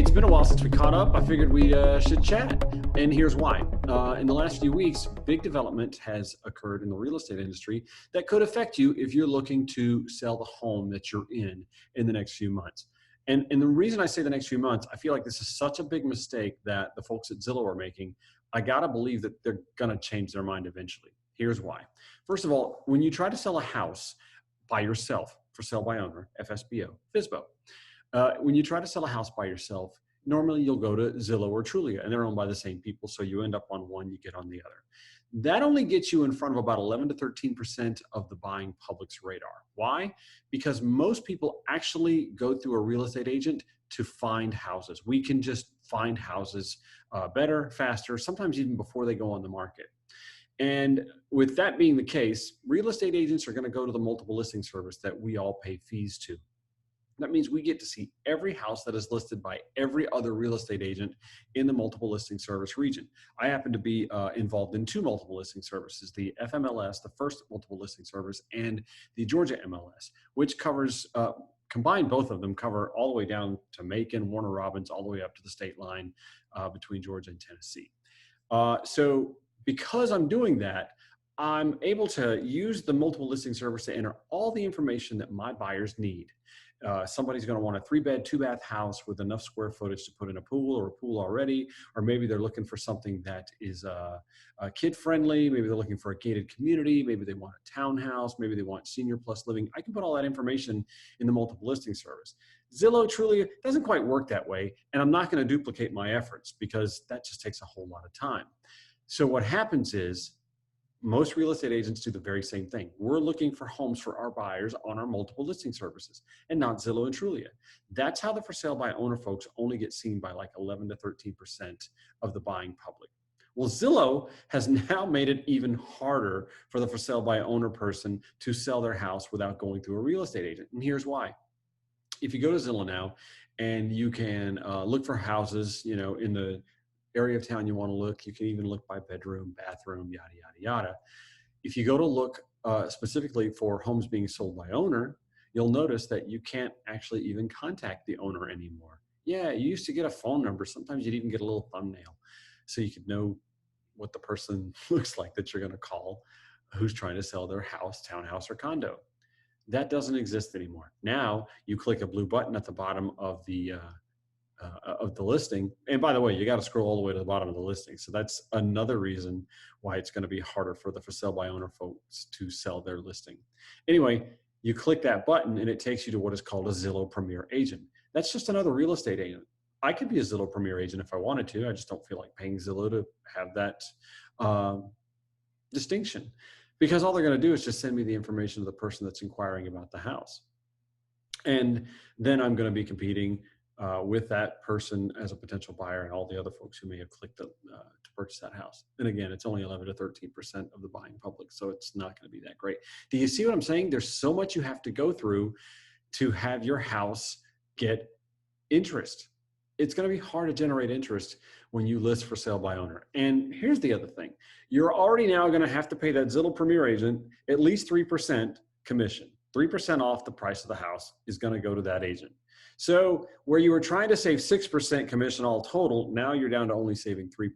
It's been a while since we caught up. I figured we should chat, and here's why. In the last few weeks, big development has occurred in the real estate industry that could affect you if you're looking to sell the home that you're in the next few months. And the reason I say the next few months, I feel like this is such a big mistake that the folks at Zillow are making. I gotta believe that they're gonna change their mind eventually. Here's why. First of all, when you try to sell a house by yourself, for sale by owner, FSBO, FSBO, when you try to sell a house by yourself, normally you'll go to Zillow or Trulia, and they're owned by the same people, so you end up on one, you get on the other. That only gets you in front of about 11 to 13% of the buying public's radar. Why? Because most people actually go through a real estate agent to find houses. We can just find houses better, faster, sometimes even before they go on the market. And with that being the case, real estate agents are going to go to the multiple listing service that we all pay fees to. That means we get to see every house that is listed by every other real estate agent in the multiple listing service region. I happen to be involved in two multiple listing services, the FMLS, the first multiple listing service, and the Georgia MLS, which covers, combined both of them cover all the way down to Macon, Warner Robins, all the way up to the state line between Georgia and Tennessee. So because I'm doing that, I'm able to use the multiple listing service to enter all the information that my buyers need. Somebody's going to want a 3-bed, 2-bath house with enough square footage to put in a pool or a pool already, or maybe they're looking for something that is kid-friendly. Maybe they're looking for a gated community. Maybe they want a townhouse. Maybe they want senior plus living. I can put all that information in the multiple listing service. Zillow truly doesn't quite work that way, and I'm not going to duplicate my efforts because that just takes a whole lot of time. So what happens is, most real estate agents do the very same thing. We're looking for homes for our buyers on our multiple listing services and not Zillow and Trulia. That's how the for sale by owner folks only get seen by like 11 to 13% of the buying public. Well, Zillow has now made it even harder for the for sale by owner person to sell their house without going through a real estate agent. And here's why. If you go to Zillow now and you can look for houses, you know, in the area of town you want to look. You can even look by bedroom, bathroom, yada, yada, yada. If you go to look specifically for homes being sold by owner, you'll notice that you can't actually even contact the owner anymore. Yeah, you used to get a phone number. Sometimes you'd even get a little thumbnail so you could know what the person looks like that you're going to call who's trying to sell their house, townhouse, or condo. That doesn't exist anymore. Now you click a blue button at the bottom of the listing. And by the way, you got to scroll all the way to the bottom of the listing. So that's another reason why it's going to be harder for the for sale by owner folks to sell their listing. Anyway, you click that button and it takes you to what is called a Zillow Premier Agent. That's just another real estate agent. I could be a Zillow Premier Agent if I wanted to. I just don't feel like paying Zillow to have that distinction, because all they're going to do is just send me the information of the person that's inquiring about the house. And then I'm going to be competing with that person as a potential buyer and all the other folks who may have clicked to purchase that house. And again, it's only 11 to 13% of the buying public, so it's not going to be that great. Do you see what I'm saying? There's so much you have to go through to have your house get interest. It's going to be hard to generate interest when you list for sale by owner. And here's the other thing. You're already now going to have to pay that Zillow Premier Agent at least 3% commission. 3% off the price of the house is going to go to that agent. So where you were trying to save 6% commission all total, now you're down to only saving 3%.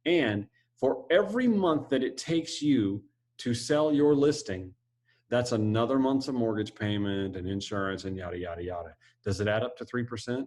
And for every month that it takes you to sell your listing, that's another month's of mortgage payment and insurance and yada, yada, yada. Does it add up to 3%?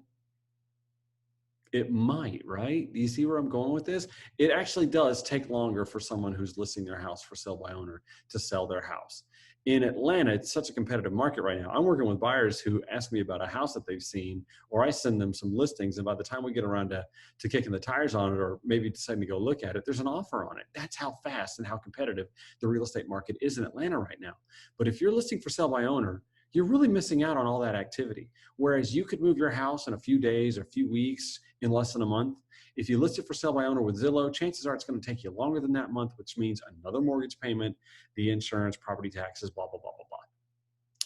It might, right? Do you see where I'm going with this? It actually does take longer for someone who's listing their house for sale by owner to sell their house. In Atlanta, it's such a competitive market right now. I'm working with buyers who ask me about a house that they've seen, or I send them some listings, and by the time we get around to kicking the tires on it, or maybe deciding to go look at it, there's an offer on it. That's how fast and how competitive the real estate market is in Atlanta right now. But if you're listing for sale by owner, you're really missing out on all that activity. Whereas you could move your house in a few days or a few weeks, in less than a month. If you list it for sale by owner with Zillow, chances are it's going to take you longer than that month, which means another mortgage payment, the insurance, property taxes, blah, blah, blah, blah, blah.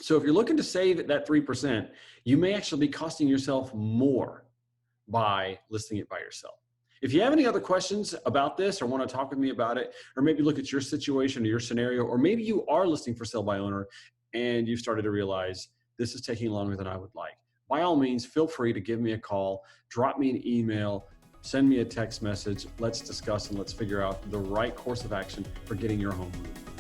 So if you're looking to save that 3%, you may actually be costing yourself more by listing it by yourself. If you have any other questions about this or want to talk with me about it, or maybe look at your situation or your scenario, or maybe you are listing for sale by owner and you've started to realize this is taking longer than I would like, by all means, feel free to give me a call, drop me an email, send me a text message. Let's discuss and let's figure out the right course of action for getting your home moved.